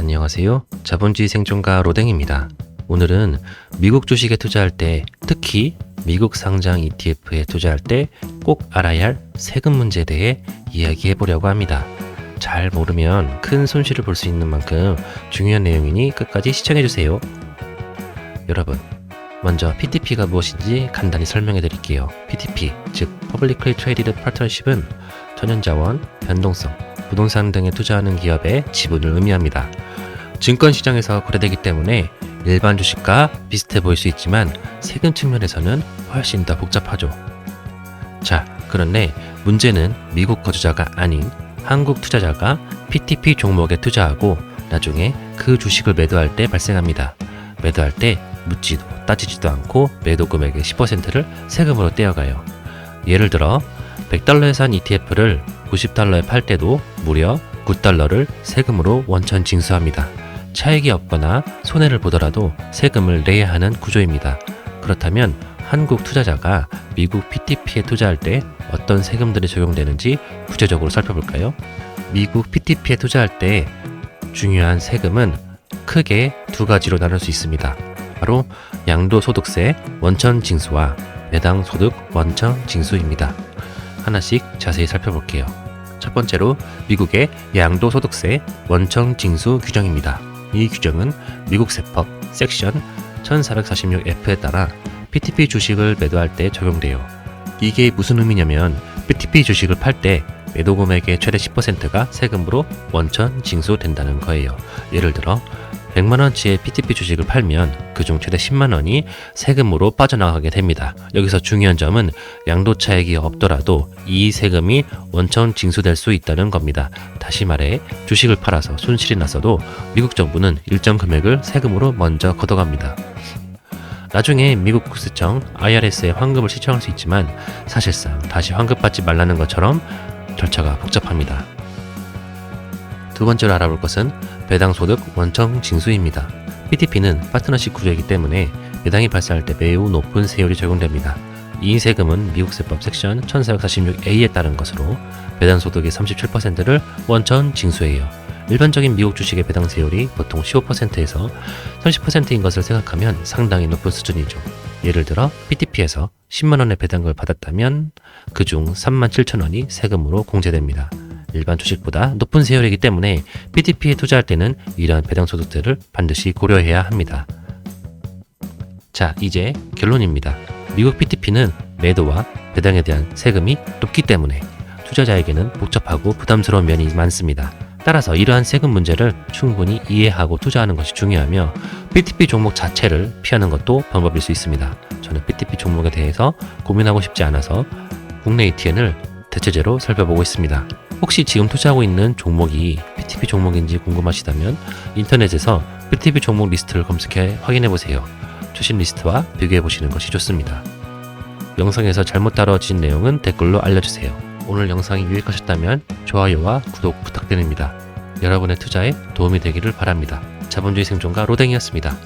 안녕하세요. 자본주의 생존가 로댕입니다. 오늘은 미국 주식에 투자할 때, 특히 미국 상장 ETF에 투자할 때 꼭 알아야 할 세금 문제에 대해 이야기해 보려고 합니다. 잘 모르면 큰 손실을 볼 수 있는 만큼 중요한 내용이니 끝까지 시청해 주세요. 여러분, 먼저 PTP가 무엇인지 간단히 설명해 드릴게요. PTP, 즉 Publicly Traded Partnership은 천연자원, 변동성, 부동산 등에 투자하는 기업의 지분을 의미합니다. 증권시장에서 거래되기 때문에 일반 주식과 비슷해 보일 수 있지만 세금 측면에서는 훨씬 더 복잡하죠. 자, 그런데 문제는 미국 거주자가 아닌 한국 투자자가 PTP 종목에 투자하고 나중에 그 주식을 매도할 때 발생합니다. 매도할 때 묻지도 따지지도 않고 매도 금액의 10%를 세금으로 떼어가요. 예를 들어 100달러에 산 ETF를 90달러에 팔 때도 무려 9달러를 세금으로 원천 징수합니다. 차익이 없거나 손해를 보더라도 세금을 내야 하는 구조입니다. 그렇다면 한국 투자자가 미국 PTP에 투자할 때 어떤 세금들이 적용되는지 구체적으로 살펴볼까요? 미국 PTP에 투자할 때 중요한 세금은 크게 두 가지로 나눌 수 있습니다. 바로 양도소득세 원천 징수와 배당 소득 원천 징수입니다. 하나씩 자세히 살펴볼게요. 첫 번째로 미국의 양도소득세 원천 징수 규정입니다. 이 규정은 미국 세법 섹션 1446F에 따라 PTP 주식을 매도할 때 적용돼요. 이게 무슨 의미냐면 PTP 주식을 팔 때 매도 금액의 최대 10%가 세금으로 원천 징수된다는 거예요. 예를 들어 100만원치의 PTP 주식을 팔면 그중 최대 10만원이 세금으로 빠져나가게 됩니다. 여기서 중요한 점은 양도 차익이 없더라도 이 세금이 원천 징수될 수 있다는 겁니다. 다시 말해 주식을 팔아서 손실이 났어도 미국 정부는 일정 금액을 세금으로 먼저 걷어갑니다. 나중에 미국 국세청 IRS에 환급을 신청할 수 있지만 사실상 다시 환급받지 말라는 것처럼 절차가 복잡합니다. 두 번째로 알아볼 것은 배당소득 원천 징수입니다. PTP는 파트너십 구조이기 때문에 배당이 발생할 때 매우 높은 세율이 적용됩니다. 이 세금은 미국 세법 섹션 1446A에 따른 것으로 배당소득의 37%를 원천 징수해요. 일반적인 미국 주식의 배당 세율이 보통 15%에서 30%인 것을 생각하면 상당히 높은 수준이죠. 예를 들어 PTP에서 10만원의 배당을 받았다면 그중 37,000원이 세금으로 공제됩니다. 일반 주식보다 높은 세율이기 때문에 PTP에 투자할 때는 이러한 배당 소득들을 반드시 고려해야 합니다. 자, 이제 결론입니다. 미국 PTP는 매도와 배당에 대한 세금이 높기 때문에 투자자에게는 복잡하고 부담스러운 면이 많습니다. 따라서 이러한 세금 문제를 충분히 이해하고 투자하는 것이 중요하며 PTP 종목 자체를 피하는 것도 방법일 수 있습니다. 저는 PTP 종목에 대해서 고민하고 싶지 않아서 국내 ETN을 대체제로 살펴보고 있습니다. 혹시 지금 투자하고 있는 종목이 PTP 종목인지 궁금하시다면 인터넷에서 PTP 종목 리스트를 검색해 확인해보세요. 최신 리스트와 비교해보시는 것이 좋습니다. 영상에서 잘못 다뤄진 내용은 댓글로 알려주세요. 오늘 영상이 유익하셨다면 좋아요와 구독 부탁드립니다. 여러분의 투자에 도움이 되기를 바랍니다. 자본주의 생존가 로댕이었습니다.